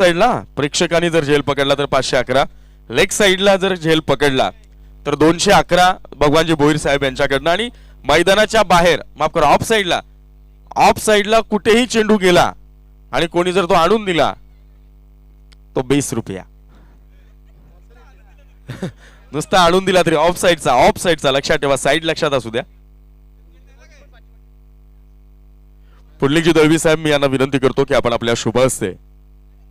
साइडला प्रेक्षकांनी जर झेल पकडला तर 511, लेग साइडला जर झेल पकडला तर 211 भगवानजी भोईर साहेब यांच्याकडनं. आणि मैदानाच्या बाहेर माफ करा ऑफ साइडला कुठेही चेंडू गेला आणि कोणी जर तो आणून दिला तो 20 रुपया. नुसता आणून दिला तरी ऑफ साइडचा लक्षात ठेवा, साइड लक्षात असू द्या. पुंडलिकजी दळवी साहेब मी यांना विनंती करतो की आपण आपल्या शुभ हस्ते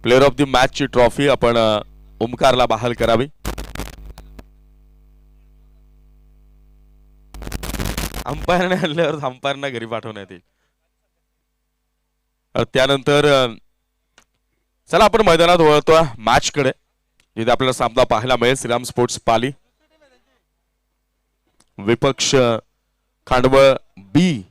प्लेअर ऑफ द मॅच ची ट्रॉफी आपण ओमकारला बहाल करावी. अंपायरने आणल्यावर अंपायरना घरी पाठवण्यात येईल. त्यानंतर चला आपण मैदानात वळतो मॅच कडे, जिथे आपल्याला सामना पाहायला मिळेल. श्रीराम स्पोर्ट्स पाली विपक्ष खांडवळ बी.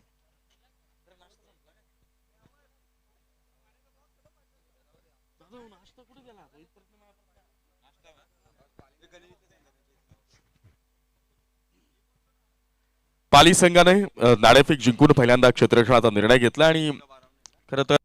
पाली संघाने नाणेफेक जिंकून पहिल्यांदा क्षेत्ररक्षणाचा निर्णय घेतला आणि खरं तर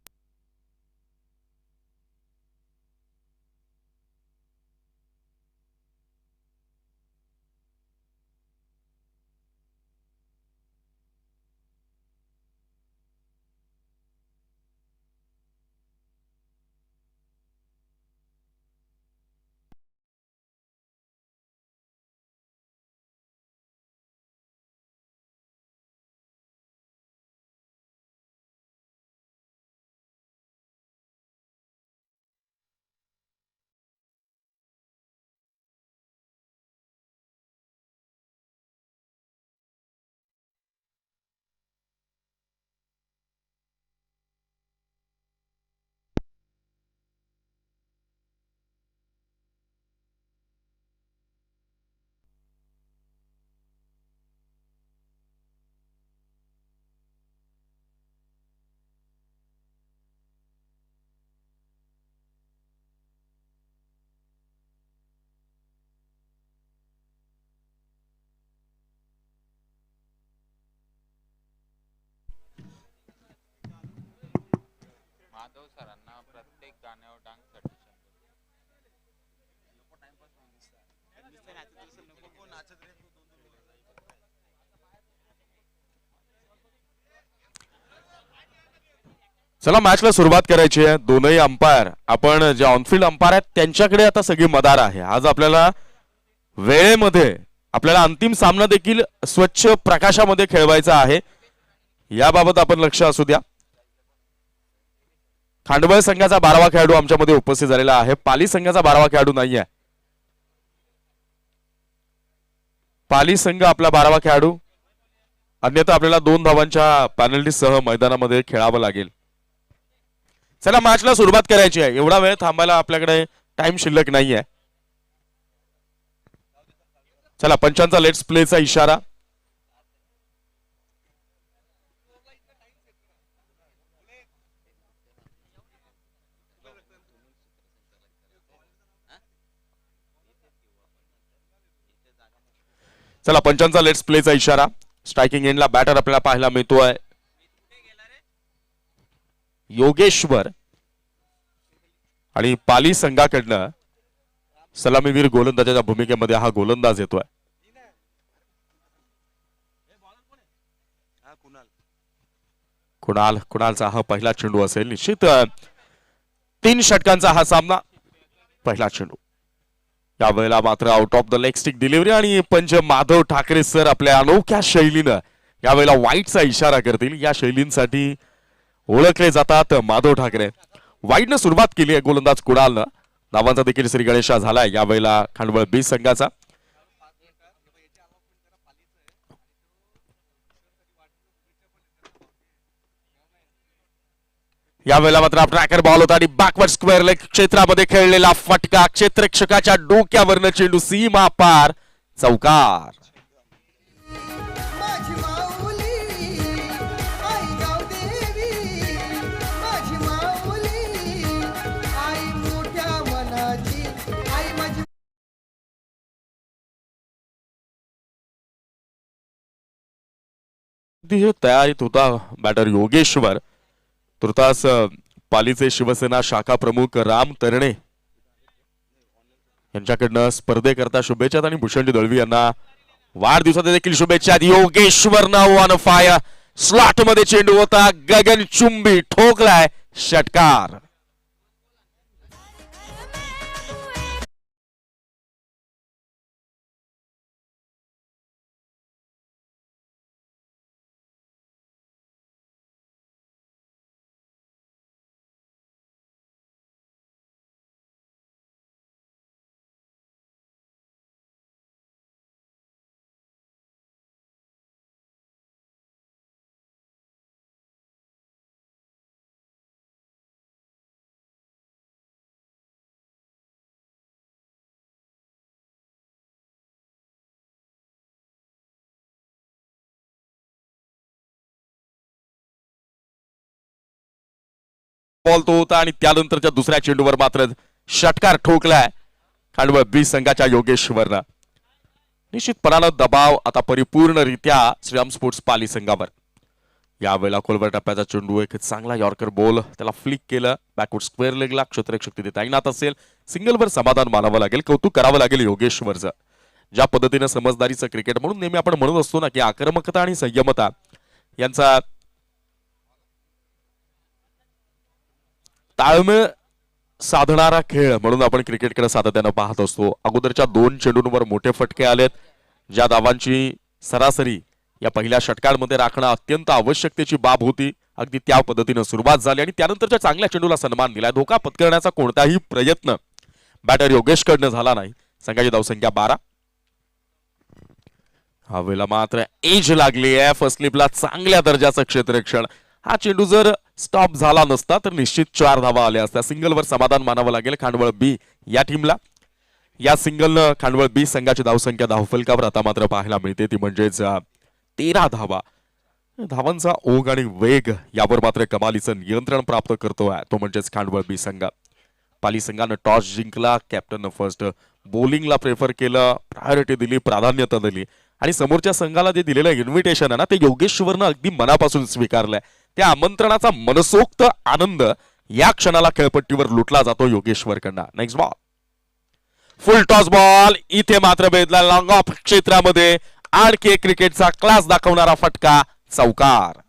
माधव सरांना प्रत्येक गाण्यावर डान्ससाठी चला मॅचला सुरुवात करायची आहे. दोनही अंपायर आपण जे ऑनफिल्ड अंपायर आहेत त्यांच्याकडे आता सगळी मदार आहे. आज आपल्याला वेळेमध्ये आपल्याला अंतिम सामना देखील स्वच्छ प्रकाशामध्ये खेळवायचा आहे, याबाबत आपण लक्ष असू द्या. खांडवळ संघाचा 12वा खेळाडू आमच्यामध्ये उपस्थित झालेला आहे. पाली संघाचा 12वा खेळाडू नाही आहे. पाली संघ आपला 12वा खेळाडू, अन्यथा आपल्याला 2 धावांच्या पेनल्टी सह मैदानामध्ये खेळावं लागेल. चला मॅचला सुरुवात करायची आहे. एवढा वेळ थांबायला आपल्याकडे टाइम शिल्लक नाहीये. चला पंचांचा लेट्स प्लेचा इशारा. चला पंचांचा लेट्स प्लेचा इशारा. स्ट्रायकिंग एंडला बॅटर आपल्याला पाहायला मिळतोय योगेश्वर आणि पाली संघाकडनं सलामीवीर गोलंदाजाच्या भूमिकेमध्ये हा गोलंदाज येतोय. कुणालचा हा पहिला चेंडू असेल. निश्चित 3 षटकांचा हा सामना. पहिला चेंडू यावेळेला मात्र out of the leg stick delivery आणि पंच माधव ठाकरे सर आपल्या अनोख्या शैलीनं यावेळेला वाईटचा इशारा करतील. या शैलींसाठी ओळखले जातात माधव ठाकरे. वाईटनं सुरुवात केली आहे गोलंदाज कुणालनं. नावांचा देखील श्री गणेशा झालाय यावेळेला खांडवळ बी संघाचा. यावेळेला मात्र ट्रॅकर बॉल होता आणि बॅकवर्ड स्क्वेअर लेग क्षेत्रामध्ये खेळलेला फटका क्षेत्ररक्षकाच्या डोक्यावरनं चेंडू सीमा पार चौकार. तयारीत होता बॅटर योगेश्वर. तुर्तास पालीचे शिवसेना शाखा प्रमुख राम तरणे यांच्याकडनं स्पर्धेकरता शुभेच्छा आणि भूषणजी दळवी यांना वाढदिवसाच्या देखील शुभेच्छा. योगेश्वर नाव ऑन फायर. स्लॉट मध्ये चेंडू होता, गगनचुंबी ठोकलाय षटकार. बॉल तो होता आणि त्यानंतरच्या दुसऱ्या चेंडूवर मात्र षटकार ठोकलाय खांडवळ बी संघाच्या योगेश्वरनं. निश्चितपणानं दबाव आता परिपूर्णरित्या श्रीराम स्पोर्ट्स पाली संघावर. यावेळेला खोलवर टप्प्याचा चेंडू, एक चांगला यॉर्कर बॉल, त्याला फ्लिक केलं बॅकवर्ड स्क्वेअर लेगला. क्षेत्ररक्षक शक्ती तैनात असेल, सिंगलवर समाधान मानावं लागेल, कौतुक करावं लागेल योगेश्वरचं. ज्या पद्धतीनं समजदारीचं क्रिकेट म्हणून नेहमी आपण म्हणत असतो ना की आक्रमकता आणि संयमता यांचा ताळमेळ साधणारा खेळ म्हणून आपण क्रिकेटकडे सातत्यानं पाहत असतो. अगोदरच्या 2 चेंडूंवर मोठे फटके आलेत, ज्या धावांची सरासरी या पहिल्या षटकांमध्ये राखणं अत्यंत आवश्यकतेची बाब होती. अगदी त्या पद्धतीनं सुरुवात झाली आणि त्यानंतरच्या चांगल्या चेंडूला सन्मान दिला. धोका पत्करण्याचा कोणताही प्रयत्न बॅटर योगेशकडनं झाला नाही. संघाची धावसंख्या 12. हा वेळेला मात्र एज लागली आहे फर्स्ट स्लिपला, चांगल्या दर्जाचं क्षेत्ररक्षण. हा चेंडू जर स्टॉप झाला नसता तर निश्चित 4 धावा आल्या असत्या. सिंगलवर समाधान मानावं लागेल खांडवळ बी या टीमला. या सिंगलनं खांडवळ बी संघाची धावसंख्या धावफलकावर आता मात्र पाहायला मिळते, ती म्हणजेच 13 धावा. धावांचा ओघ आणि वेग यावर मात्र कमालीचं नियंत्रण प्राप्त करतोय तो म्हणजेच खांडवळ बी संघ. पाली संघानं टॉस जिंकला, कॅप्टननं फर्स्ट बॉलिंगला प्रेफर केलं, प्रायोरिटी दिली, प्राधान्यता दिली आणि समोरच्या संघाला जे दिलेलं इन्व्हिटेशन आहे ना ते योगेश्वरनं अगदी मनापासून स्वीकारलंय. त्या आमंत्रणाचा मनसोक्त आनंद या क्षणाला खेळपट्टीवर लुटला जातो योगेश्वरकडनं. Next ball, full toss ball. इथे मात्र भेदला लॉंग ऑफ क्षेत्रामध्ये आणखी एक क्रिकेटचा क्लास दाखवणारा फटका, चौकार.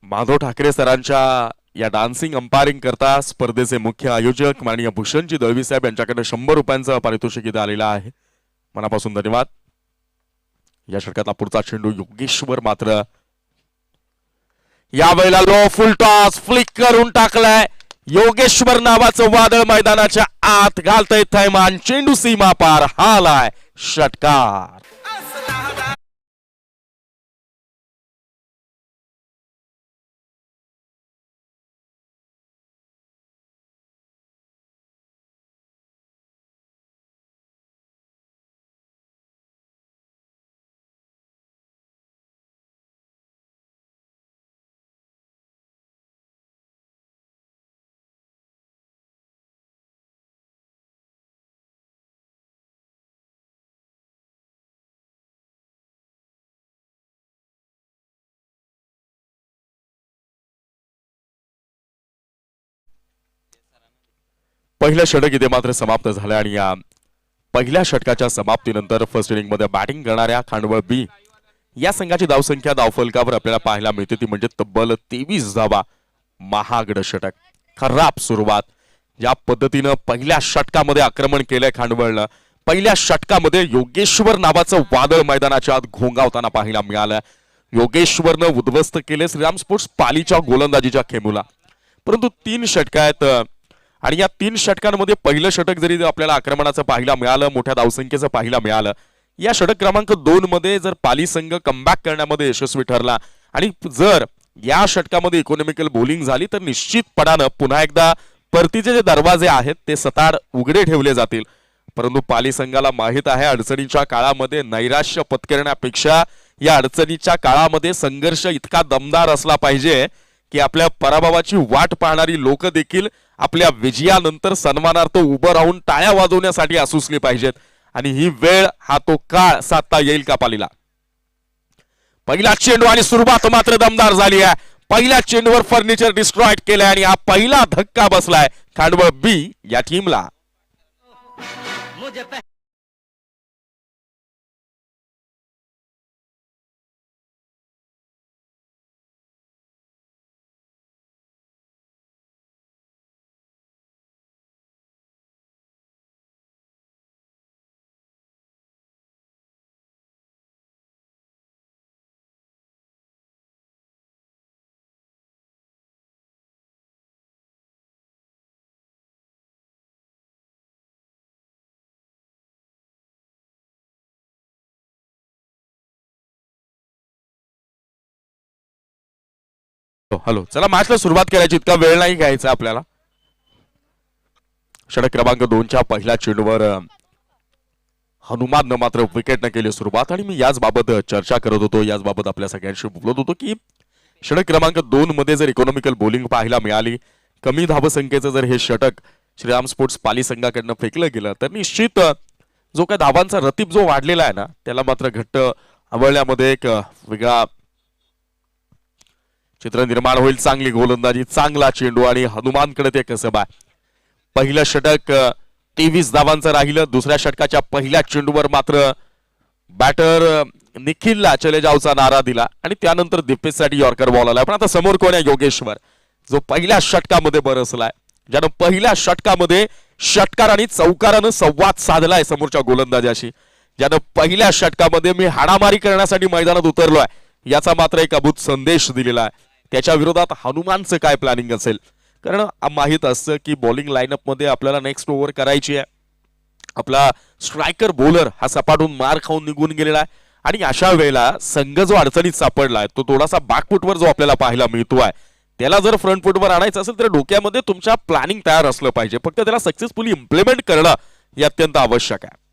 माधव ठाकरे सरांच्या या डान्सिंग अंपायरिंग करता स्पर्धेचे मुख्य आयोजक माननीय भूषणजी दळवी साहेब यांच्याकडे 100 रुपयांचं पारितोषिक इथं आलेलं आहे. मनापासून धन्यवाद. या षटकातला पुढचा चेंडू योगेश्वर मात्र यावेळेला लो फुल टॉस फ्लिक करून टाकलाय. योगेश्वर नावाचं वादळ मैदानाच्या आत घालतंय थैमान, चेंडू सीमा पार, हालाय षटकार. पहिलं षटक इथे मात्र समाप्त झालं आणि या पहिल्या षटकाच्या समाप्तीनंतर फर्स्ट इनिंग मध्ये बॅटिंग करणाऱ्या खांडवळ बी या संघाची धावसंख्या धावफलकावर आपल्याला पाहायला मिळते, ती म्हणजे तब्बल 23 धावा. महागड षटक, खराब सुरुवात. ज्या पद्धतीनं पहिल्या षटकामध्ये आक्रमण केलंय खांडवळनं, पहिल्या षटकामध्ये योगेश्वर नावाचं वादळ मैदानाच्या आत घोंगावताना पाहायला मिळालं. योगेश्वरनं उद्ध्वस्त केले श्रीराम स्पोर्ट्स पालीच्या गोलंदाजीच्या खेमूला. परंतु 3 षटक आहेत आणि या 3 षटकांमध्ये पहिलं षटक जरी आपल्याला आक्रमणाचं पाहायला मिळालं, मोठ्या धावसंख्येचं पाहायला मिळालं, या षटक क्रमांक 2 मध्ये जर पाली संघ कमबॅक करण्यामध्ये यशस्वी ठरला आणि जर या षटकामध्ये इकॉनॉमिकल बॉलिंग झाली तर निश्चितपणानं पुन्हा एकदा परतीचे जे दरवाजे आहेत ते सताड उघडे ठेवले जातील. परंतु पाली संघाला माहित आहे अडचणीच्या काळामध्ये नैराश्य पत्करण्यापेक्षा या अडचणीच्या काळामध्ये संघर्ष इतका दमदार असला पाहिजे की आपल्या पराभवाची वाट पाहणारी लोक देखील आपल्या विजयानंतर सन्मानार्थ उभं राहून टाळ्या वाजवण्यासाठी असूसली पाहिजेत. आणि ही वेळ, हा तो काळ साधता येईल का पालीला? पहिला चेंडू आणि सुरुवात मात्र दमदार झाली आहे. पहिल्या चेंडूवर फर्निचर डिस्ट्रॉय केलंय आणि हा पहिला धक्का बसलाय खांडवळ बी या टीमला. हॅलो, चला मॅचला सुरुवात करायची, इतका वेळ नाही घ्यायचा आपल्याला. षटक क्रमांक 2च्या पहिल्या चेंडूवर हनुमाननं मात्र विकेटनं केली सुरुवात. आणि मी याच बाबत चर्चा करत होतो, याच बाबत आपल्या सगळ्यांशी बोलत होतो की षटक क्रमांक 2 मध्ये जर इकॉनॉमिकल बॉलिंग पाहायला मिळाली, कमी धावसंख्येचं जर हे षटक श्रीराम स्पोर्ट्स पाली संघाकडनं फेकलं गेलं तर निश्चित जो काय धावांचा रतीब जो वाढलेला आहे ना, त्याला मात्र घट्ट आवळण्यामध्ये एक वेगळा चित्र निर्माण होईल. चांगली गोलंदाजी, चांगला चेंडू आणि हनुमानकडे ते कसब आहे. पहिलं षटक 23 धावांचं राहिलं. दुसऱ्या षटकाच्या पहिल्या चेंडूवर मात्र बॅटर निखिलला चले जावचा नारा दिला आणि त्यानंतर दीपेशसाठी यॉर्कर बॉल आला. पण आता समोर कोण आहे? योगेश्वर, जो पहिल्या षटकामध्ये बरसलाय, ज्यानं पहिल्या षटकामध्ये षटकार आणि चौकारानं संवाद साधलाय समोरच्या गोलंदाजाशी, ज्यानं पहिल्या षटकामध्ये मी हाणामारी करण्यासाठी मैदानात उतरलोय याचा मात्र एक अद्भुत संदेश दिलेला आहे. त्याच्या विरोधात हनुमानचं काय प्लॅनिंग असेल? कारण माहित असतं की बॉलिंग लाईनअप मध्ये आपल्याला नेक्स्ट ओव्हर करायची आहे. आपला स्ट्रायकर बॉलर हा सपाटून मार खाऊन निघून गेलेला आहे आणि अशा वेळेला संघ जो अडचणीत सापडलाय तो थोडासा बॅकफुटवर जो आपल्याला पाहायला मिळतोय, त्याला जर फ्रंट फुटवर आणायचं असेल तर डोक्यामध्ये तुमच्या प्लॅनिंग तयार असलं पाहिजे. फक्त त्याला सक्सेसफुली इम्प्लिमेंट करणं हे अत्यंत आवश्यक आहे.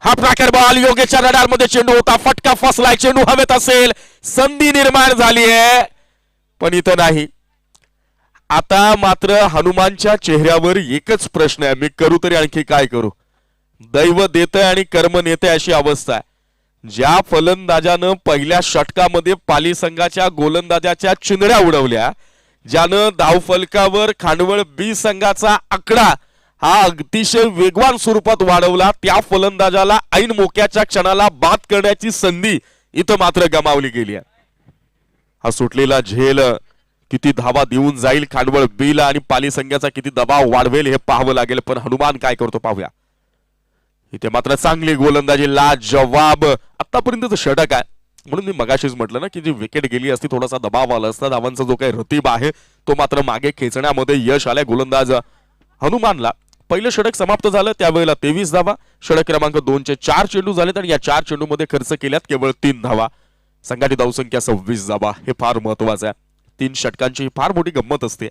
हा प्रकार बॉल योगेशच्या रडारमध्ये चेंडू होता, फटका फसलाय, चेंडू हवेत असेल, संधी निर्माण झाली आहे पण इथं नाही. आता मात्र हनुमानच्या चेहऱ्यावर एकच प्रश्न आहे, मी करू तरी आणखी काय करू? दैव देतय आणि कर्म नेते अशी अवस्था आहे. ज्या फलंदाजानं पहिल्या षटकामध्ये पाली संघाच्या गोलंदाजाच्या चिंधड्या उडवल्या, ज्यानं धावफलकावर खांडवळ बी संघाचा आकडा हा अतिशय वेगवान स्वरूपात वाढवला, त्या फलंदाजाला ऐन मोक्याच्या क्षणाला बाद करण्याची संधी इथं मात्र गमावली गेली आहे. हा सुटलेला झेल किती धावा देऊन जाईल खांडवळ बीला आणि पाली संघाचा किती दबाव वाढवेल हे पाहावं लागेल. पण हनुमान काय करतो पाहूया. इथे मात्र चांगली गोलंदाजी, लाजवाब आतापर्यंतचं षटक आहे. म्हणून मी मगाशीच म्हटलं ना की जी विकेट गेली असती थोडासा दबाव आला असता. धावांचा जो काही रतीब आहे तो मात्र मागे खेचण्यामध्ये यश आलंय गोलंदाज हनुमानला. पहिलं षटक समाप्त झालं त्यावेळेला 23 धावा. षटक क्रमांक 2चे 4 चेंडू झालेत आणि या 4 चेंडूमध्ये खर्च केल्यात केवळ 3 धावा. संघाची धावसंख्या 26 धावा. हे फार महत्वाचं आहे. 3 षटकांची फार मोठी गंमत असते.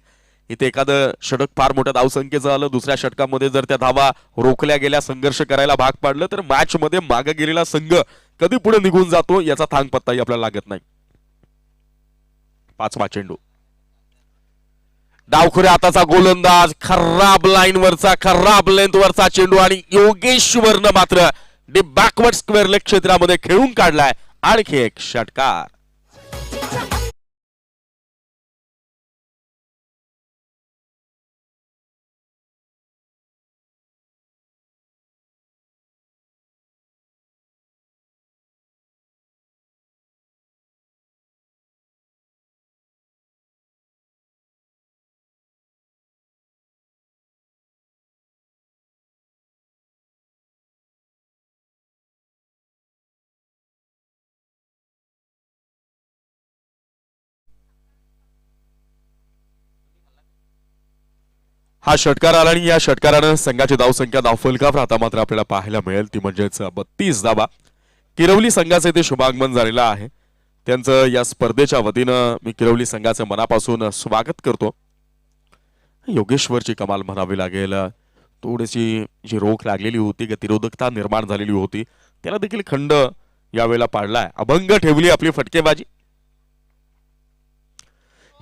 इथे एखादं षटक फार मोठ्या धावसंख्येचं आलं, दुसऱ्या षटकामध्ये जर त्या धावा रोखल्या गेल्या, संघर्ष करायला भाग पाडलं तर मॅच मध्ये मागे गेलेला संघ कधी पुढे निघून जातो याचा थांग पत्ताही आपल्याला लागत नाही. 5वा चेंडू, डावखुऱ्या हाताचा गोलंदाज, खराब लाईन वरचा, खराब लेंथ वरचा चेंडू आणि योगेश्वरनं मात्र डीप बॅकवर्ड स्क्वेअर लेग क्षेत्रामध्ये खेळून काढलाय. आणखी एक षटकार. हा षटकार आला आणि या षटकारानं संघाची धावसंख्या धावफलकावर आता मात्र आपल्याला पाहायला मिळेल ती म्हणजेच 32 धावा. किरवली संघाचे ते शुभागमन झालेलं आहे. त्यांचं या स्पर्धेच्या वतीनं मी किरवली संघाचं मनापासून स्वागत करतो. योगेश्वरची कमाल म्हणावी लागेल. थोडीशी जी रोख लागलेली होती, गतिरोधकता निर्माण झालेली होती, त्याला देखील खंड यावेळेला पाडलाय. अभंग ठेवली आपली फटकेबाजी.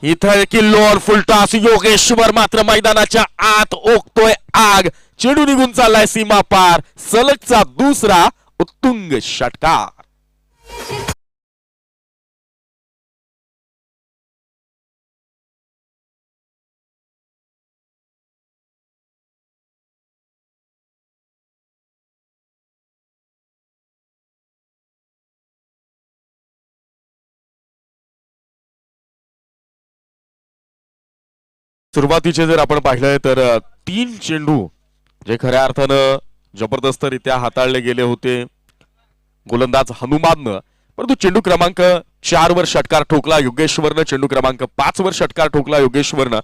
इथं किल्लोर फुलटॉस योगेश्वर मात्र मैदानाच्या आत ओकतोय आग. चेंडू निघून चाललाय सीमा पार. सलगचा दुसरा उत्तुंग षटकार. सुरुवातीचे जर आपण पाहिलं तर 3 चेंडू जे खऱ्या अर्थानं जबरदस्तरित्या हाताळले गेले होते गोलंदाज हनुमाननं. परंतु चेंडू क्रमांक 4 वर षटकार ठोकला योगेश्वरनं. चेंडू क्रमांक 5 वर षटकार ठोकला योगेश्वरनं.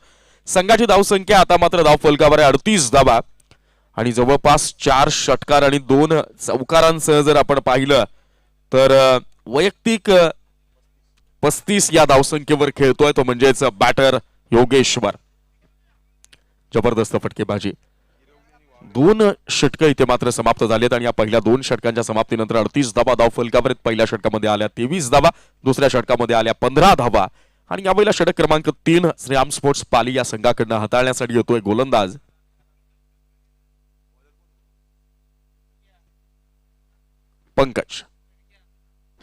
संघाची धावसंख्या आता मात्र धाव फलकावर आहे 38 धावा आणि जवळपास 4 षटकार आणि 2 चौकारांसह जर आपण पाहिलं तर वैयक्तिक 35 या धावसंख्येवर खेळतोय तो म्हणजेच बॅटर योगेश्वर. जबरदस्त फटकेबाजी. 2 षटकं इथे मात्र समाप्त झालेत आणि या पहिल्या 2 षटकांच्या समाप्तीनंतर 38 धावा धाव फलकावर. पहिल्या षटकामध्ये आल्या 23 धावा, दुसऱ्या षटकामध्ये आल्या 15 धावा आणि यावेळेला षटक क्रमांक 3 श्रीराम स्पोर्ट्स पाली या संघाकडनं हाताळण्यासाठी येतोय गोलंदाज पंकज.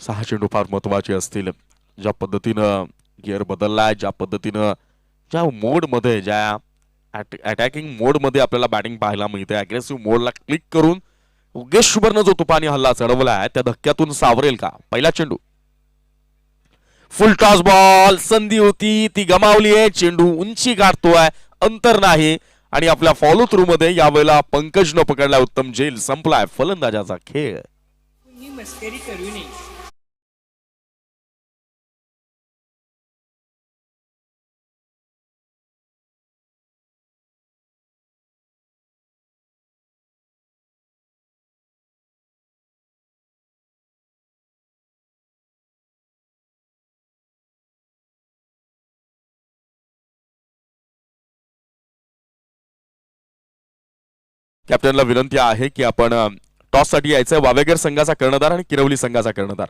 6 चेंडू फार महत्वाचे असतील. ज्या पद्धतीनं गिअर बदललाय, ज्या पद्धतीनं ज्या मोडमध्ये ज्या अटॅकिंग मोडमध्ये आपल्याला बॅटिंग पाहायला मिळते, अग्रेसिव्ह मोडला क्लिक करून योगेश्वरनं जो तुफानी हल्ला चढवलाय त्या धक्क्यातून सावरेल का? पहिला चेंडू फुल टॉस बॉल. संधी होती ती गमावली आहे. चेंडू उंची गाठतोय, अंतर नाही आणि आपल्या फॉलो थ्रू मध्ये यावेळेला पंकजनं पकडलाय उत्तम झेल. संपलाय फलंदाजाचा खेळ. मस्करी करू नये. कॅप्टनला विनंती आहे की आपण टॉस साठी यायचंय. वावेगर संघाचा कर्णधार आणि किरवली संघाचा कर्णधार.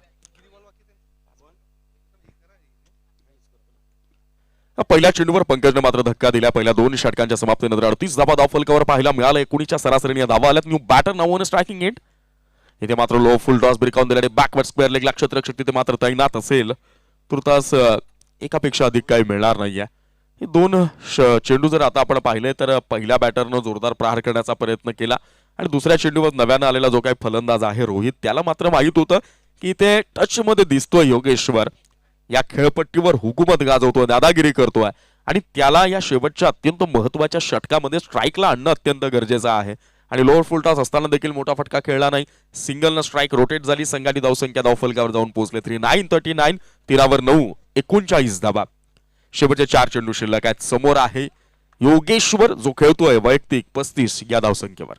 पहिल्या चेंडूवर पंकजनं मात्र धक्का दिला. पहिल्या 2 षटकांच्या समाप्तीनंतर 38 धावा धाव फलकावर पाहायला मिळालं. 19च्या सरासरीने धावा आल्यात. न्यू बॅटर नाव स्ट्रायकिंग एंड. इथे मात्र लो फुल टॉस ब्रेकआउन दिल्याने बॅकवर्ड स्क्वेअर लेगला क्षेत्ररक्षक तिथे मात्र तैनात असेल. तुर्तास एकापेक्षा अधिक काही मिळणार नाहीये. हे 2 चेंडू जर आता आपण पाहिले तर पहिल्या बॅटरनं जोरदार प्रहार करण्याचा प्रयत्न केला आणि दुसऱ्या चेंडूवर नव्यानं आलेला जो काही फलंदाज आहे रोहित, त्याला मात्र माहित होतं की इथे टच मध्ये दिसतोय योगेश्वर या खेळपट्टीवर हुकूमत गाजवतोय, दादागिरी करतोय आणि त्याला या शेवटच्या अत्यंत महत्वाच्या षटकामध्ये स्ट्राईकला आणणं अत्यंत गरजेचं आहे. आणि लोअर फुल टॉस असताना देखील मोठा फटका खेळला नाही. सिंगलनं स्ट्राईक रोटेट झाली. संघाची धावसंख्या धाव फलकावर जाऊन पोहोचले 39 13वर 9 39 धावा. शेवटचे 4 चेंडू शिल्लक आहेत. समोर आहे योगेश्वर जो खेळतोय वैयक्तिक 35 या धावसंख्येवर.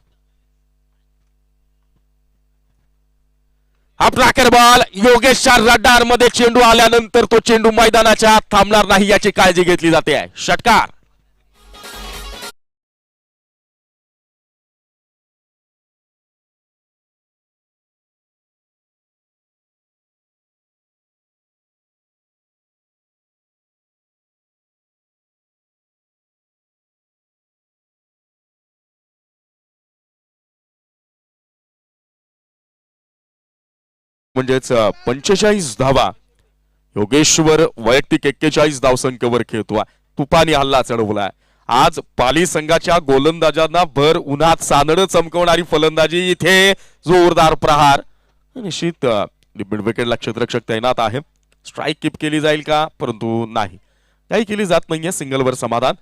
हा ट्रॅकर बॉल योगेशच्या रडार मध्ये चेंडू आल्यानंतर तो चेंडू मैदानाच्या आत थांबणार नाही याची काळजी घेतली जाते आहे. षटकार. म्हणजेच 45 धावा. योगेश्वर वैयक्तिक 41 धावसंख्येवर खेळतोय. तुफानी हल्ला चढवलाय. आज पाली संघाच्या गोलंदाजांना भर उन्हात चांदणं चमकवणारी फलंदाजी. इथे जोरदार प्रहार. निश्चित मिड विकेटला क्षेत्ररक्षक तैनात आहे. स्ट्राईक कीप केली जाईल का? परंतु नाही, काही केली जात नाहीये. सिंगलवर समाधान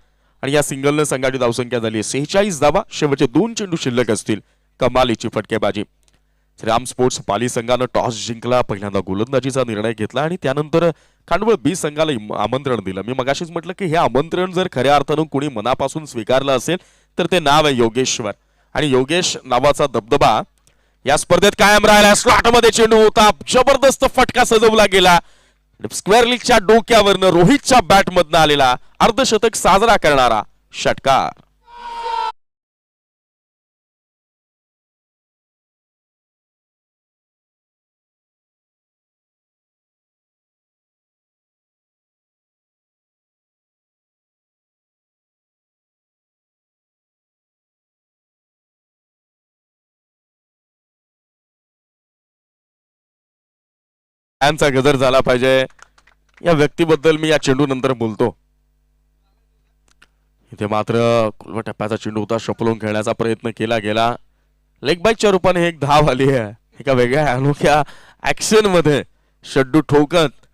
आणि या सिंगलनं संघाची धावसंख्या झाली 46 धावा. शेवटचे 2 चेंडू शिल्लक असतील. कमालीची फटकेबाजी. श्रीराम स्पोर्ट्स पाली संघानं टॉस जिंकला. पहिल्यांदा गोलंदाजीचा निर्णय घेतला आणि त्यानंतर खांडवळ बी संघाला आमंत्रण दिलं. मी मगाशीच म्हटलं की हे आमंत्रण जर खऱ्या अर्थानं कोणी मनापासून स्वीकारलं असेल तर ते नाव आहे योगेश्वर आणि योगेश नावाचा दबदबा या स्पर्धेत कायम राहिला. स्लॉटमध्ये चेंडू होता. जबरदस्त फटका सजवला गेला. स्क्वेअर लीगच्या डोक्यावरनं रोहितच्या बॅटमधनं आलेला अर्धशतक साजरा करणारा षटकार. यांचा गजर झाला पाहिजे या व्यक्तीबद्दल मी या चेंडू नंतर बोलतो. इथे मात्र कुलवा टप्प्याचा चेंडू होता, शपलून खेळण्याचा प्रयत्न केला गेला. लेग बाईकच्या रूपाने एक धाव आली आहे. एका वेगळ्या अनोख्या ऍक्शन मध्ये षड्डू ठोकत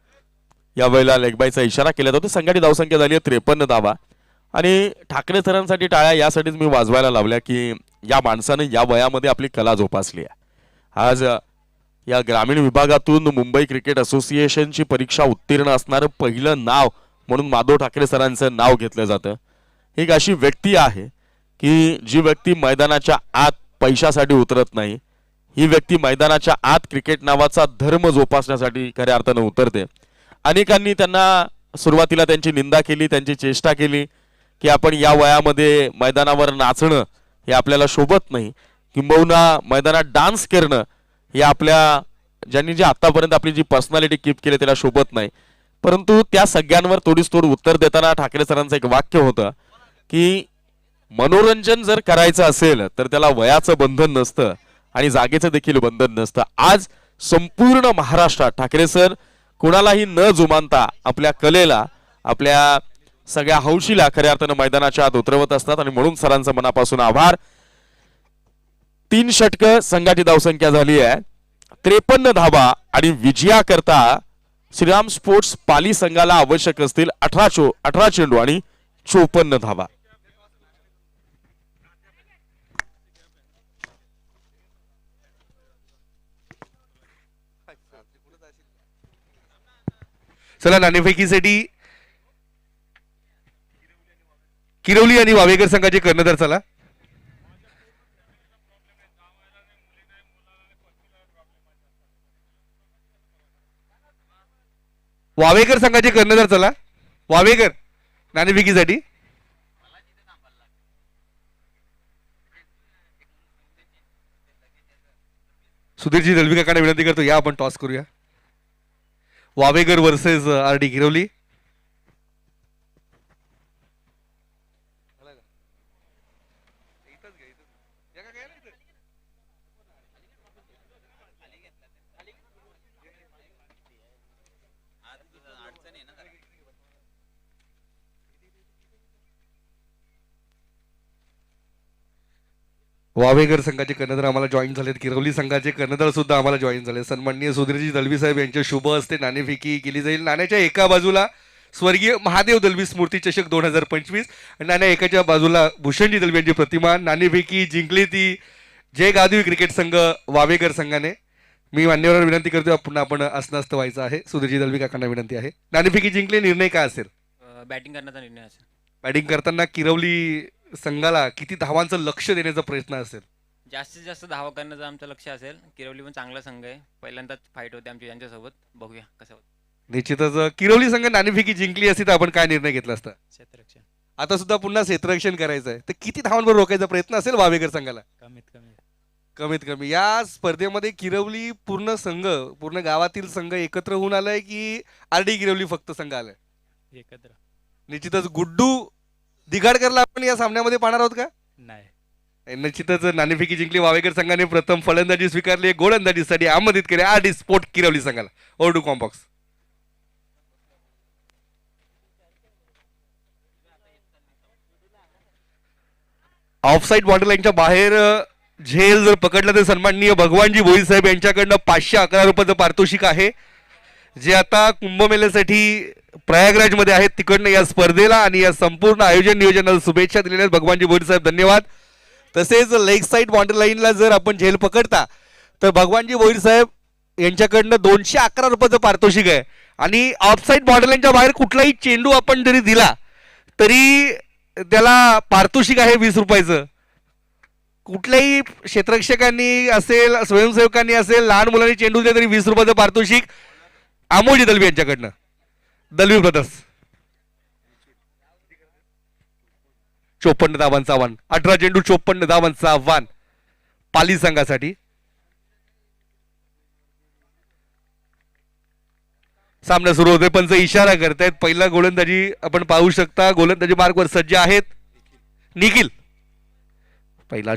या वेळेला लेग बाईकचा इशारा केला जातो. संघाची धावसंख्या झाली आहे 53 धावा. आणि ठाकरे सरांसाठी टाळ्या यासाठीच मी वाजवायला लावल्या की या माणसाने या वयामध्ये आपली कला जोपासली आहे. आज या ग्रामीण विभागातून मुंबई क्रिकेट असोसिएशनची परीक्षा उत्तीर्ण असणारं पहिलं नाव म्हणून माधव ठाकरे सरांचं नाव घेतलं जातं. एक अशी व्यक्ती आहे की जी व्यक्ती मैदानाच्या आत पैशासाठी उतरत नाही. ही व्यक्ती मैदानाच्या आत क्रिकेट नावाचा धर्म जोपासण्यासाठी खऱ्या अर्थानं उतरते. अनेकांनी त्यांना सुरुवातीला त्यांची निंदा केली, त्यांची चेष्टा केली की आपण या वयामध्ये मैदानावर नाचणं हे आपल्याला शोभत नाही, किंबहुना मैदानात डान्स करणं हे आपल्या ज्यांनी जे आतापर्यंत आपली जी पर्सनॅलिटी कीप केली त्याला शोभत नाही. परंतु त्या सगळ्यांवर तोडीस तोड उत्तर देताना ठाकरे सरांचं एक वाक्य होतं की मनोरंजन जर करायचं असेल तर त्याला वयाचं बंधन नसतं आणि जागेचं देखील बंधन नसतं. आज संपूर्ण महाराष्ट्रात ठाकरे सर कुणालाही न जुमानता आपल्या कलेला, आपल्या सगळ्या हौशीला खऱ्या अर्थानं मैदानाच्या आत उतरवत असतात आणि म्हणून सरांचं मनापासून आभार. 3 षटकं, संघाची धावसंख्या झाली आहे 53 धावा आणि विजयाकरता श्रीराम स्पोर्ट्स पाली संघाला आवश्यक असतील 18 चेंडू आणि 54 धावा. चला नाणेफेकीसाठी किरवली आणि वावेकर संघाचे कर्णधार. चला वावेकर संघाचे कर्णधार. चला वावेकर नाणेफेकीसाठी. सुधीरजी दलवी काकांना विनंती करतो या आपण टॉस करूया. Wavekar versus R D Girvali. Wavekar संघाचे कर्णधार आम्हाला जॉईन झालेत. किरवली संघाचे कर्णधार सुद्धा आम्हाला जॉईन झाले. सन्माननीय सुधीरजी दलवी साहेब यांच्या शुभ हस्ते नाणेफेकी केली जाईल. नाण्याच्या एका बाजूला स्वर्गीय महादेव दलवी स्मृती चषक 2025 आणि नाण्या एकाच्या बाजूला भूषणजी दलवी यांची प्रतिमा. नाणेफेकी जिंकली ती जय गादवी क्रिकेट संघ वावेकर संघाने. मी मान्यवरांना विनंती करतो पुन्हा आपण अस्वस्थ व्हायचं आहे. सुधीरजी दलवी काकांना विनंती आहे. नाणेफेकी जिंकली, निर्णय काय असेल? बॅटिंग करण्याचा निर्णय असेल. बॅटिंग करताना किरवली संघाला किती धावांचं लक्ष देण्याचा प्रयत्न असेल? जास्तीत जास्त धावा करण्याचं आमचं लक्ष असेल. किरवली पण चांगला संघ आहे, पहिल्यांदाच फाईट होते आमची यांच्यासोबत, बघूया कसं होतं. निश्चितच किरवली संघ नाणेफेकी जिंकली असती तर आपण काय निर्णय घेतला असता? क्षेत्ररक्षण. आता सुद्धा पुन्हा क्षेत्ररक्षण करायचं आहे तर किती धावांवर रोखायचा प्रयत्न असेल वावेकर संघाला? कमीत कमी या स्पर्धेमध्ये किरवली पूर्ण संघ, पूर्ण गावातील संघ एकत्र होऊन आलाय की आरडी किरवली फक्त संघ आलाय? एकत्र. निश्चितच गुड्डू दिघाडकरला आपण या सामन्यामध्ये पाहणार आहोत का? नाही. निश्चितच नाणेफेकी जिंकली. वावेकर संघाने प्रथम फलंदाजी स्वीकारली, गोलंदाजीसाठी आमंत्रित केले आरडी स्पोर्ट किरवली संघाला. ओव्हर टू कॉम्बॉक्स. ऑफसाईड बॉर्डर लाईनच्या बाहेर झेल जर पकडलं तर सन्माननीय भगवानजी भोई साहेब यांच्याकडनं 511 रुपयाचं पारितोषिक आहे, जे आता कुंभमेल्यासाठी प्रयागराज मध्ये आहेत. तिकडनं या स्पर्धेला आणि या संपूर्ण आयोजन नियोजनाला शुभेच्छा दिलेल्या आहेत भगवानजी भोई साहेब, धन्यवाद. तसेच लेग साईड बॉर्डर लाईनला जर आपण झेल पकडता तर भगवानजी भोई साहेब यांच्याकडनं 211 रुपयाचं पारितोषिक आहे. आणि ऑफसाईड बॉर्डर लाईनच्या बाहेर कुठलाही चेंडू आपण जरी दिला तरी त्याला पारितोषिक आहे 20 रुपयाचं. कुठल्याही क्षेत्ररक्षकांनी असेल, स्वयंसेवकांनी असेल, लहान मुलांनी चेंडू दिले तरी 20 रुपयाचं पारितोषिक अमोलजी दलवी यांच्याकडनं. दलवी ब्रदर्स. 54 धावांचं आव्हान, 18 चेंडू 54 धावांचं आव्हान पाली संघासाठी. सामना सुरू होते, पंच इशारा करतायत. पहिला गोलंदाजी आपण पाहू शकता, गोलंदाजी मार्कवर सज्ज आहेत निखिल. पहिला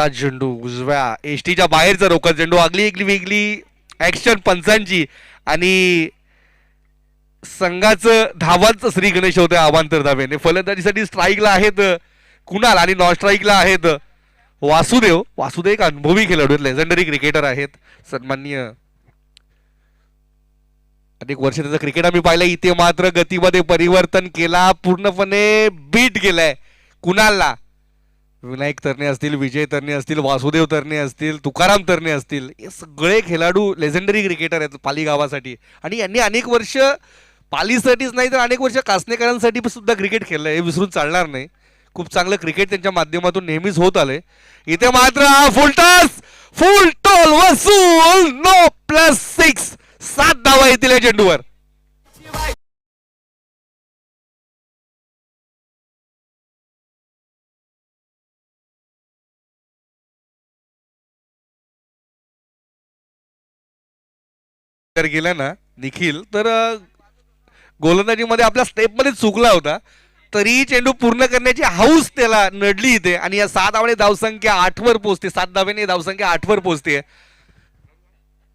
चेंडू उजव्या एसटीच्या बाहेरचा रोखा चेंडू, आगली एकली वेगळी ऍक्शन पंचांची आणि संघाचं धावांचं श्री गणेश होते अवांतर धावेने. फलंदाजीसाठी स्ट्राईकला आहेत कुणाल आणि नॉन स्ट्राईकला आहेत वासुदेव. वासुदेव एक अनुभवी खेळाडू आहेत, लेजेंडरी क्रिकेटर आहेत, सन्माननीय. अनेक वर्ष त्याचं क्रिकेट आम्ही पाहिलं. इथे मात्र गतीमध्ये परिवर्तन केला, पूर्णपणे बीट केलाय कुणालला. विनायक तरणे असतील, विजय तरणे असतील, वासुदेव तरणे असतील, तुकाराम तरणे असतील, हे सगळे खेळाडू लेजेंडरी क्रिकेटर आहेत पाली गावासाठी. आणि यांनी अनेक वर्ष पालीसाठीच नाही तर अनेक वर्ष कासनेकरांसाठी सुद्धा क्रिकेट खेळलंय, हे विसरून चालणार नाही. खूप चांगलं क्रिकेट त्यांच्या माध्यमातून नेहमीच होत आलंय. इथे मात्र फुल टॉल वसूल, नो +6, 7 धावा येतील या चेंडूवर. गेला ना निखिल, तर गोलंदाजीमध्ये आपल्या स्टेपमध्ये चुकला होता, तरी चेंडू पूर्ण करण्याची हाऊस त्याला नडली इथे. आणि या 7 धावाने धावसंख्या 8 वर पोहोचते, 7 धाव्याने धावसंख्या 8 वर पोहोचते.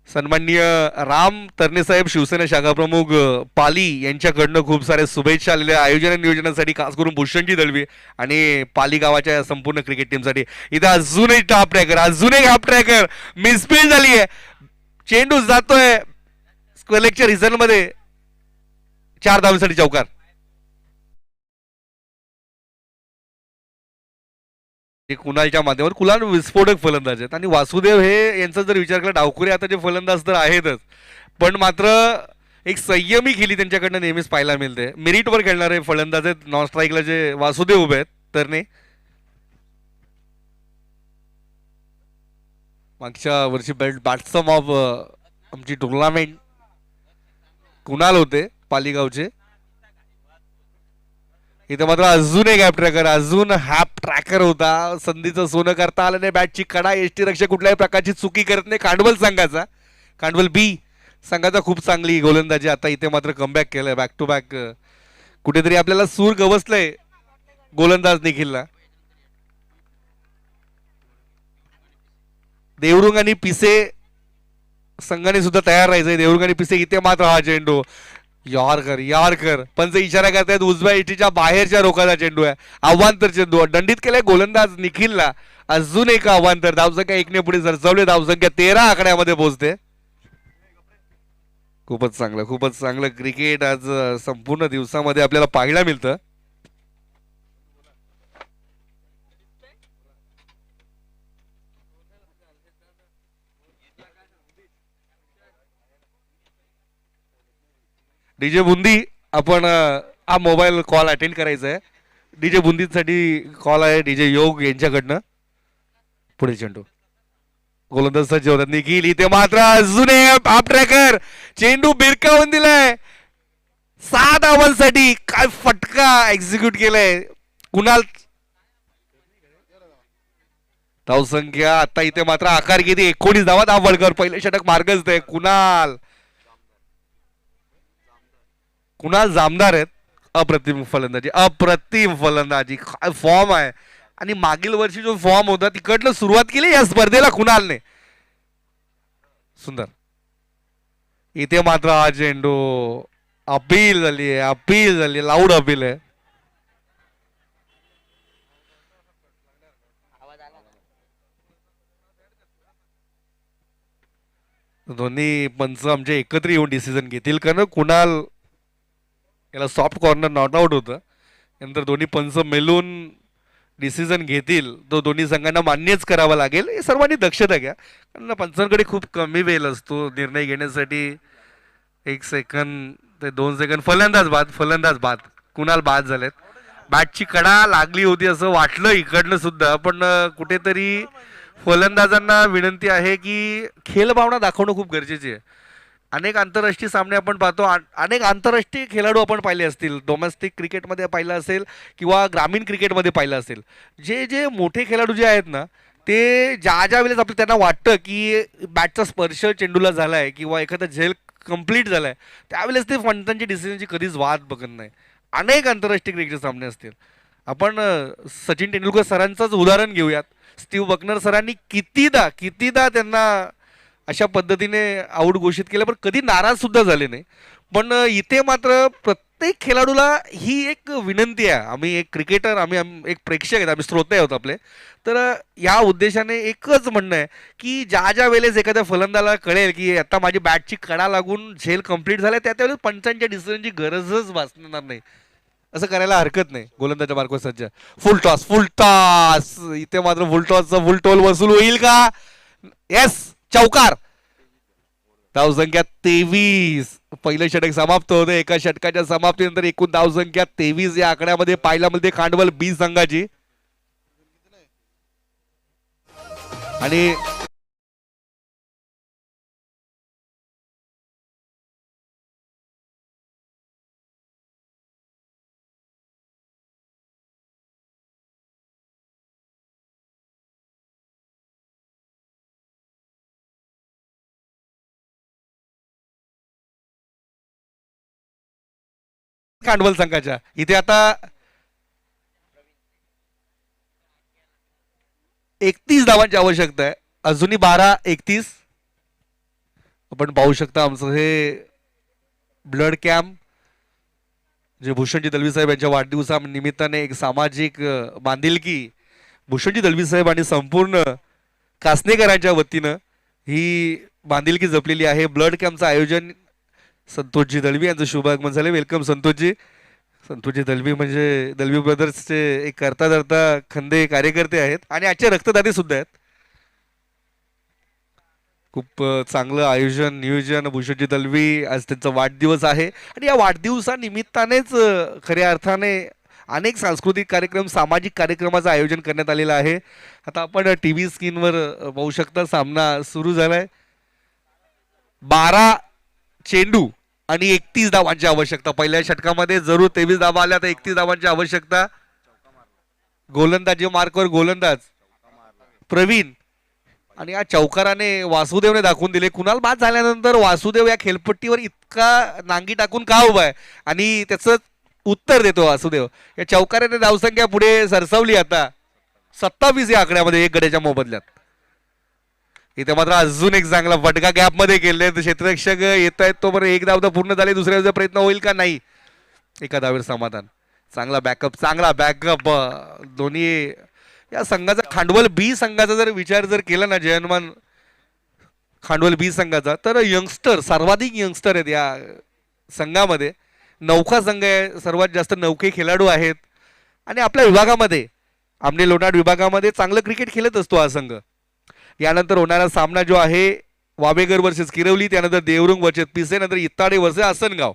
सन्माननीय राम तरणे साहेब, शिवसेना शाखा प्रमुख पाली यांच्याकडनं खूप सारे शुभेच्छा आलेल्या आयोजन नियोजनासाठी, खास करून भूषणजी दळवी आणि पाली गावाच्या संपूर्ण क्रिकेट टीमसाठी. इथं अजून एक टॉप ट्रॅकर, अजून एक हाफ ट्रॅकर मिसफील्ड झाली आहे. चेंडू जातोय स्क्वेलेक्चर रिझन मध्ये, 4 धावांसाठी चौकार. कुणालच्या माध्यमावर कुणाल विस्फोटक फलंदाज आहेत आणि वासुदेव हे यांचा जर विचार केला, डावखुरे आता जे फलंदाज तर आहेतच, पण मात्र एक संयमी खेळी त्यांच्याकडनं नेहमीच पाहायला मिळते. मेरिटवर खेळणारे फलंदाज आहेत नॉन स्ट्राईकला जे वासुदेव उभे आहेत. तरने मागच्या वर्षी बॅट्समन ऑफ आमची टुर्नामेंट कुणाल होते पालीगावचे. इथे मात्र अजून एक हॅप ट्रॅकर, अजून हॅप ट्रॅकर होता. संधीचं सोनं करता आलं नाही. बॅटची कडा, एसटी रक्षक कुठल्याही प्रकारची चुकी करत नाही. कांडवल संघाचा, कांडवल बी संघाचा खूप चांगली गोलंदाजी. आता इथे मात्र कमबॅक केलंय, बॅक टू बॅक. कुठेतरी आपल्याला सूर गवसलंय गोलंदाज निखिलला. देवरुंग आणि पिसे संघाने सुद्धा तयार राहायचंय. देवरुंग आणि पिसे. इथे मात्र हा चेंडू यार पंच इशारा करतायत, उजव्या इटीच्या बाहेरच्या रोखाचा चेंडू आहे. आव्हांतर चेंडू दंडित केलाय गोलंदाज निखिलला. अजून एक आव्हांतर. धावसंख्या 1 ने पुढे सरसवले. धावसंख्या 13 आकड्यामध्ये पोहोचते. खूपच चांगलं क्रिकेट आज संपूर्ण दिवसामध्ये आपल्याला पाहायला मिळतं. डीजे बुंदी, आपण हा मोबाईल कॉल अटेंड करायचा आहे. डीजे बुंदीसाठी कॉल आहे डीजे योग यांच्याकडनं. पुढे चेंडू गोलंदाज सज्ज होतात. निखिल इथे मात्र अजून हाफ ट्रॅकर, चेंडू बिरकावून दिलाय 7 धावांसाठी. काय फटका एक्झिक्यूट केलाय कुणाल. धावसंख्या आता इथे मात्र आकार किती, 19 धावा. दाभोळकर पहिले षटक मार्गच दे. कुणाल जामदार आहेत. अप्रतिम फलंदाजी, काय फॉर्म आहे. आणि मागील वर्षी जो फॉर्म होता तिकडनं सुरुवात केली या स्पर्धेला कुणालने. सुंदर. इथे मात्र हा चेंडू अपील झाली, लाऊड अपील आहे. दोन्ही पंच आमचे एकत्र येऊन डिसिजन घेतील, कारण कुणाल याला सॉफ्ट कॉर्नर नॉट आउट होतं. नंतर दोन्ही पंच मिळून डिसिजन घेतील, तो दोन्ही संघांना मान्यच करावा लागेल. हे सर्वांनी दक्षता घ्या, कारण पंचांकडे खूप कमी वेळ असतो निर्णय घेण्यासाठी. 1 सेकंद ते 2 सेकंद. फलंदाज बाद. कुणाल बाद झालेत. बॅटची कडा लागली होती असं वाटलं इकडनं सुद्धा, पण कुठेतरी फलंदाजांना विनंती आहे की खेळभावना दाखवणं खूप गरजेचे आहे. अनेक आंतरराष्ट्रीय सामने आपण पाहतो, अनेक आंतरराष्ट्रीय खेळाडू आपण पाहिले असतील, डोमेस्टिक क्रिकेटमध्ये पाहिलं असेल किंवा ग्रामीण क्रिकेटमध्ये पाहिलं असेल. जे मोठे खेळाडू जे आहेत ना, ते ज्या वेळेस आपलं त्यांना वाटतं की बॅटचा स्पर्श चेंडूला झालाय किंवा एखादा झेल कंप्लीट झालाय, त्यावेळेस ते फंटांची डिसिजनची कधीच वाद बघत नाही. अनेक आंतरराष्ट्रीय क्रिकेट सामने असतील. आपण सचिन तेंडुलकर सरांचंच उदाहरण घेऊयात. स्टीव्ह बकनर सरांनी कितीदा त्यांना अशा पद्धतीने आऊट घोषित केलं, पण कधी नाराज सुद्धा झाले नाही. पण इथे मात्र प्रत्येक खेळाडूला ही एक विनंती आहे, आम्ही एक क्रिकेटर, आम्ही एक प्रेक्षक आहेत, आम्ही श्रोते आहोत आपले, तर या उद्देशाने एकच म्हणणं आहे की ज्या ज्या वेळेस एखाद्या फलंदाला कळेल की आता माझी बॅटची कडा लागून झेल कंप्लीट झाला, त्या त्यावेळेस पंचांच्या डिसिजनची गरजच भासणार नाही, असं करायला हरकत नाही. गोलंदाजा मार्को सज्ज, फुल टॉस इथे मात्र फुल टॉसचा फुल टोल वसूल होईल का? येस, चौकार. धावसंख्या 23. पहिलं षटक समाप्त होतं. एका षटकाच्या समाप्तीनंतर एकूण धावसंख्या 23 या आकड्यामध्ये पाहायला मिळते खांडवल बी संघाची. आणि खांडवल संघाच्या इथे आता 31 धावांची आवश्यकता आहे. अजूनही 12-31. आपण पाहू शकता आमचं हे ब्लड कॅम्प जे भूषणजी दलवी साहेब यांच्या वाढदिवसा निमित्ताने एक सामाजिक बांधिलकी भूषणजी दलवी साहेब आणि संपूर्ण कासनेकरांच्या वतीनं ही बांधिलकी जपलेली आहे. ब्लड कॅम्पचं आयोजन संतोषजी दलवी यांचं शुभागमन झालं. वेलकम संतोषजी. संतोषजी दलवी म्हणजे दलवी ब्रदर्सचे एक करता धरता खंदे कार्यकर्ते आहेत आणि आजचे रक्तदाते सुद्धा आहेत. खूप चांगलं आयोजन नियोजन. भूषणजी दलवी आज त्यांचा वाढदिवस आहे आणि या वाढदिवसानिमित्तानेच खऱ्या अर्थाने अनेक सांस्कृतिक कार्यक्रम सामाजिक कार्यक्रमाचं आयोजन करण्यात आलेलं आहे. आता आपण TV स्क्रीनवर पाहू शकता सामना सुरू झालाय. 12 चेंडू आणि 31 धावांची आवश्यकता. पहिल्या षटकामध्ये जरूर 23 धावा आल्या, तर 31 धावांची आवश्यकता. गोलंदाजी मार्कवर गोलंदाज प्रवीण आणि या चौकाराने वासुदेवने दाखवून दिले. कुणाल बाद झाल्यानंतर वासुदेव या खेळपट्टीवर इतका नांगी टाकून का उभा आहे आणि त्याचं उत्तर देतो वासुदेव. या चौकाराने धावसंख्या पुढे सरसावली आता 27 या आकड्यामध्ये एक गड्याच्या मोबदल्यात. इथे मात्र अजून एक चांगला फटका गॅप मध्ये केले. क्षेत्ररक्षक येत आहेत तो बरं. एक धाव तर पूर्ण झाले. दुसऱ्या प्रयत्न होईल का? नाही. एका धावेवर समाधान. चांगला बॅकअप दोन्ही या संघाचा. खांडवल बी संघाचा जर विचार जर केला ना जयनमान खांडवल बी संघाचा, तर यंगस्टर सर्वाधिक यंगस्टर आहेत या संघामध्ये. नौका संघ आहे, सर्वात जास्त नौके खेळाडू आहेत आणि आपल्या विभागामध्ये आमने लोणाड विभागामध्ये चांगलं क्रिकेट खेळत असतो हा संघ. यानंतर होणारा सामना जो आहे वावेगर वर्सेस किरवली, त्यानंतर देवरुंग वर्सेस पिसे, नंतर इत्ताडे वर्सेस आसनगाव.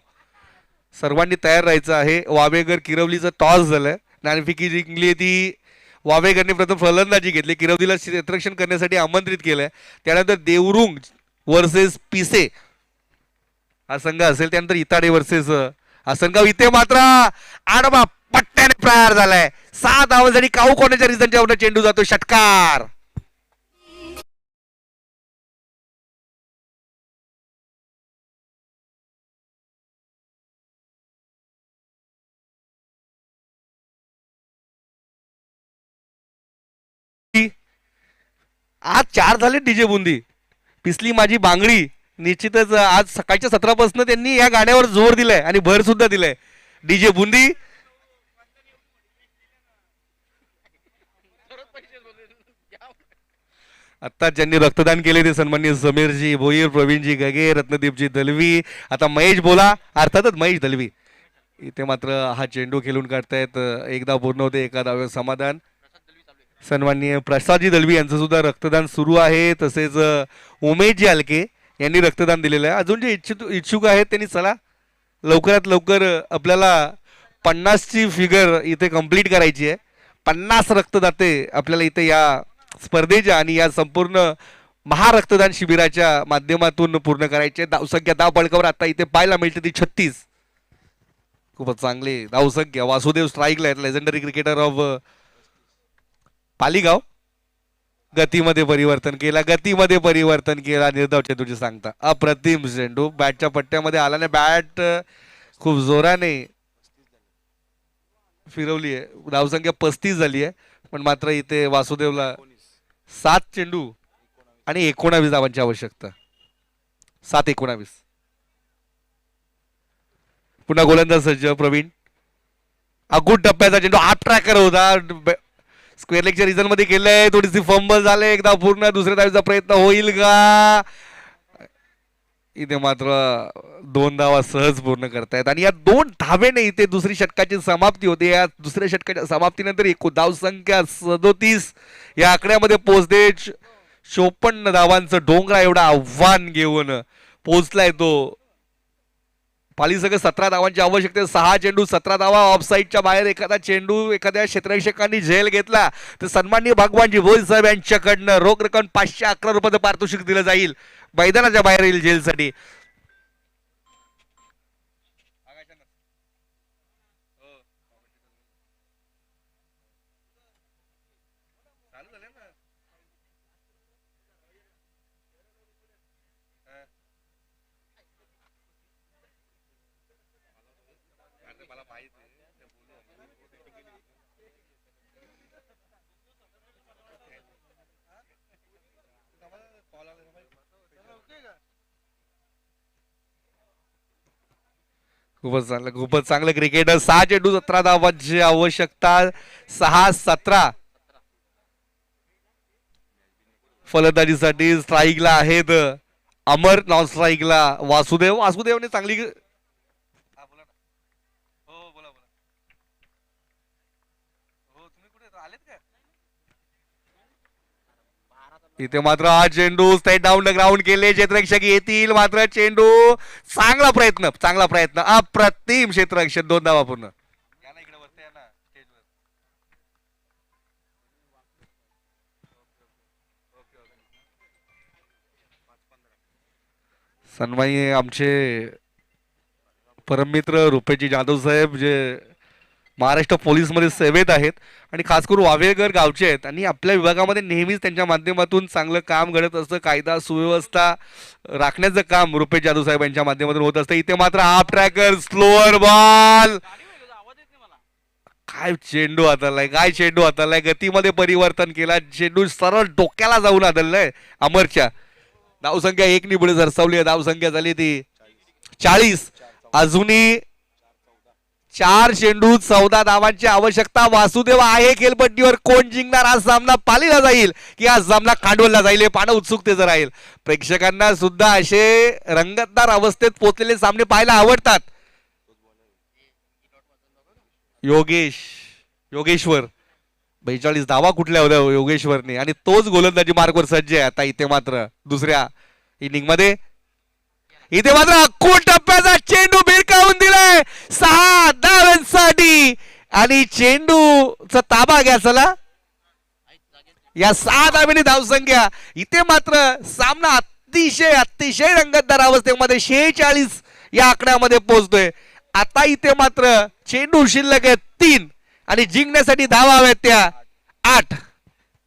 सर्वांनी तयार राहायचं आहे. वावेगर किरवलीचं टॉस झालंय. नाणेफेकी जिंकली ती वावेगरने प्रथम फलंदाजी घेतली. किरवलीला क्षेत्ररक्षण करण्यासाठी आमंत्रित केलंय. त्यानंतर देवरुंग वर्सेस पिसे हा संघ असेल. त्यानंतर इताडे वर्सेस आसनगाव. इथे मात्र आडवा पट्ट्याने प्रहार झालाय. 6 धावांसाठी काऊ कोणाच्या रिझनच्या चेंडू जातो. षटकार. आज 4 झाले डीजे बुंदी. पिसली माझी बांगडी. निश्चितच आज सकाळच्या सत्रापासून त्यांनी या गाण्यावर जोर दिलाय आणि भर सुद्धा दिलाय. डीजे बुंदी. आता ज्यांनी रक्तदान केले ते सन्माननीय समीरजी भोईर, प्रवीणजी गगे, रत्नदीपजी दलवी. आता महेश बोला, अर्थातच महेश दलवी. इथे मात्र हा चेंडू खेळून काढतायत. एकदा पूर्ण होते, एका धाव्यावर समाधान. सन्माननीय प्रसादजी दलवी यांचं सुद्धा रक्तदान सुरू आहे. तसेच उमेशजी आलके यांनी रक्तदान दिलेलं आहे. अजून जे इच्छुक आहेत त्यांनी चला लवकरात लवकर. आपल्याला 50ची फिगर इथे कंप्लीट करायची आहे. 50 रक्तदाते आपल्याला इथे या स्पर्धेच्या आणि या संपूर्ण महारक्तदान शिबिराच्या माध्यमातून पूर्ण करायचे. धावसंख्या 10 बळकावर आता इथे पाहायला मिळते ती 36. खूपच चांगली धावसंख्या. वासुदेव स्ट्राईकला आहेत. Legendary cricketer of Paligaon. गतीमध्ये परिवर्तन केला. निर्धाव चेंडूची सांगता. अप्रतिम चेंडू बॅटच्या पट्ट्यामध्ये आला नाही. बॅट खूप जोराने फिरवली आहे. धावसंख्या 35 झाली आहे. पण मात्र इथे वासुदेवला 7 चेंडू आणि 19 धावांची आवश्यकता. 7-19. पुन्हा गोलंदाज सज्ज प्रवीण. अगुड टप्प्याचा चेंडू आठ ट्रॅकर होता. स्क्वेअर लेगच्या रिझन मध्ये केलंय. थोडीशी फंबल झाले. एकदा पूर्ण दुसऱ्या धावेचा प्रयत्न होईल का? इथे मात्र 2 धावा सहज पूर्ण करतायत आणि या 2 धावेने इथे दुसरी षटकाची समाप्ती होते. या दुसऱ्या षटकाच्या समाप्तीनंतर एकूण धावसंख्या 37 या आकड्यामध्ये पोहोचते. 54 धावांचं डोंगरा एवढं आव्हान घेऊन पोहोचलाय तो. पालीसंघ 17 धावांची आवश्यकता. 6 चेंडू 17 धावा. ऑफसाईडच्या बाहेर एखादा चेंडू एखाद्या क्षेत्ररक्षकांनी झेल घेतला तर सन्माननीय भगवानजी भोई साहेब यांच्याकडनं रोख रक्कम 511 रुपयाचं पारितोषिक दिलं जाईल. मैदानाच्या बाहेर येईल जेलसाठी. खूपच चांगलं क्रिकेटर. 6 चेंडू 17 धावांची आवश्यकता. 6-17 फलंदाजीसाठी. स्ट्राईकला आहेत अमर. नॉन स्ट्राईकला वासुदेवने चांगली. इथे मात्र हा चेंडू स्ट्रेट डाऊन ग्राउंड केले. क्षेत्ररक्षक येतील मात्र चेंडू. चांगला प्रयत्न अप्रतिम क्षेत्ररक्षक. 2 धावा पूर्ण. सन्माननीय आमचे परममित्र रुपेजी जाधव साहेब जे महाराष्ट्र पोलीसमध्ये सेवेत आहेत आणि खास करून वावेळकर गावचे आहेत आणि आपल्या विभागामध्ये नेहमीच त्यांच्या माध्यमातून चांगलं काम घडत असतं. कायदा सुव्यवस्था राखण्याचं काम रुपेश जाधव साहेब यांच्या माध्यमातून होत असतं. इथे मात्र हाफ ट्रॅकर स्लोअर बॉल. काय चेंडू हाताळलाय. गतीमध्ये परिवर्तन केला. चेंडू सरळ डोक्याला जाऊन आदळलाय अमरच्या. धावसंख्या 1 नि पुढे सरसावली आहे. धावसंख्या झाली ती 40. अजूनही 4 चेंडू 14 धावांची आवश्यकता. वासुदेव आहे खेळपट्टीवर. कोण जिंकणार हा सामना? पालीला जाईल की हा सामना खांडवलला जाईल? हे पाहणं उत्सुकतेचं राहील. प्रेक्षकांना सुद्धा असे रंगतदार अवस्थेत पोचलेले सामने पाहायला आवडतात. योगेश्वर 42 धावा कुठल्या होत्या योगेश्वरने आणि तोच गोलंदाजी मार्कवर सज्ज आहे आता. इथे मात्र दुसऱ्या इनिंग मध्ये इथे मात्र अक्कूट टप्प्याचा चेंडू भिरकावून दिलाय 6 धावांसाठी आणि चेंडूचा ताबा घ्या. चला या 6 धावेने धावसंख्या. इथे मात्र सामना अतिशय रंगतदार अवस्थेमध्ये 46 या आकड्यामध्ये पोहोचतोय. आता इथे मात्र चेंडू शिल्लक आहे 3 आणि जिंकण्यासाठी धावा हव्यात त्या 8.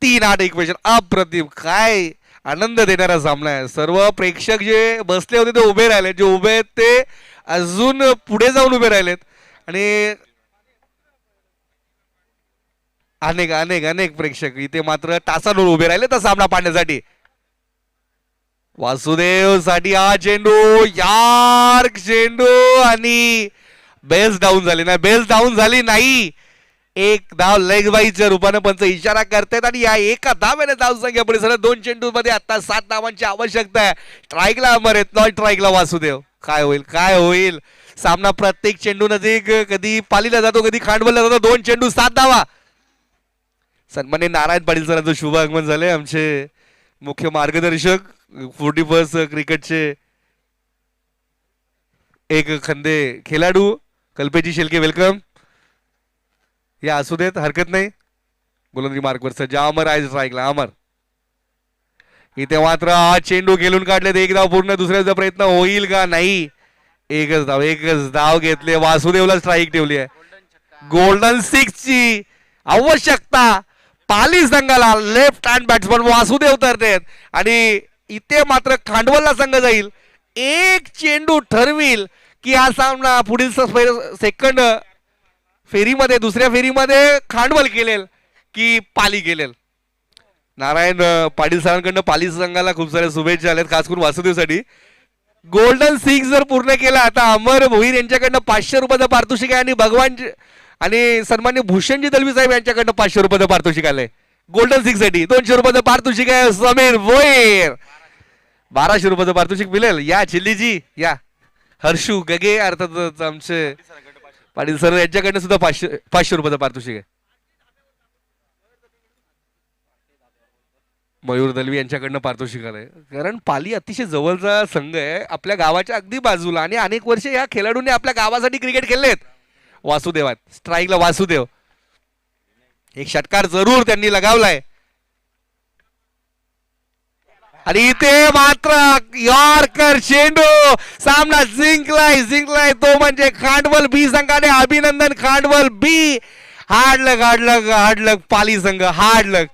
3-8 इक्वेशन. अप्रतिम. काय आनंद देणारा सामना आहे. सर्व प्रेक्षक जे बसले होते ते उभे राहिले. जे उभे आहेत ते अजून पुढे जाऊन उभे राहिलेत आणि अनेक प्रेक्षक इथे मात्र तासांवर उभे राहिले तर सामना पाहण्यासाठी. वासुदेव साठी हा चेंडू. यार्क चेंडू आणि बेल्स डाऊन झाली नाही. 1 धाव लेग बाईच्या रूपाने पंच इशारा करतायत आणि या एका धावेने धावसंख्या पुढे सर 2 चेंडू मध्ये आता 7 धावांची आवश्यकता आहे. स्ट्राईकला अमर आहेत. नॉन स्ट्राईकला वासुदेव. काय होईल सामना प्रत्येक चेंडू नजीक. कधी पालीला जातो कधी खांडवलला जातो. 2 चेंडू 7 धावा. सन्माननीय नारायण पाटील सरांचं शुभ आगमन झालंय. आमचे मुख्य मार्गदर्शक 41 क्रिकेटचे एक खंदे खेळाडू कल्पेजी शेलके. वेलकम. या असू देत हरकत नाही. गोलंदाजी मार्कवर सज्ज अमर आहे स्ट्राईकला. अमर इथे मात्र हा चेंडू खेळून काढले. 1 धाव पूर्ण. दुसऱ्याचा प्रयत्न होईल का? नाही. एकच धाव घेतले. वासुदेवला स्ट्राईक ठेवली आहे. गोल्डन 6 ची आवश्यकता पाली संघाला. लेफ्ट हँड बॅट्समन वासुदेव तरतेत आणि इथे मात्र खांडवलला संघ जाईल. 1 चेंडू ठरविल की हा सामना पुढील सेकंड फेरीमध्ये दुसऱ्या फेरीमध्ये खांडवल केलेल की पाली केलेल. नारायण पाटील सरांकडनं पाली संघाला खूप साऱ्या शुभेच्छा आल्यात खास करून वासुदेवसाठी. गोल्डन सिक्स जर पूर्ण केला आता अमर भोईर यांच्याकडनं 500 रुपयाचं पारितोषिक आहे आणि भगवान आणि सन्मान्य भूषणजी दलवी साहेब यांच्याकडनं 500 रुपयाचं पारितोषिक आलंय गोल्डन सिक्स साठी. 200 रुपयाचं पारितोषिक आहे समीर भोईर. 1200 रुपयाचं पारितोषिक मिळेल. या चिल्लीजी या. हर्षू गगे अर्थातच आमचे पाटील सर यांच्याकडनं सुद्धा 500 रुपयाचं पारितोषिक आहे. मयूर दलवी यांच्याकडनं पारितोषिक आलंय कारण पाली अतिशय जवळचा संघ आहे आपल्या गावाच्या अगदी बाजूला आणि अनेक वर्ष या खेळाडूंनी आपल्या गावासाठी क्रिकेट खेळलेत. वासुदेवात स्ट्राईकला वासुदेव एक षटकार जरूर त्यांनी लगावलाय आणि इथे मात्र यॉर्कर चेंडू सामना जिंकलाय तो म्हणजे खांडवल बी संघाने. अभिनंदन खांडवल बी. हार्ड लक पाली संघ हार्ड लक.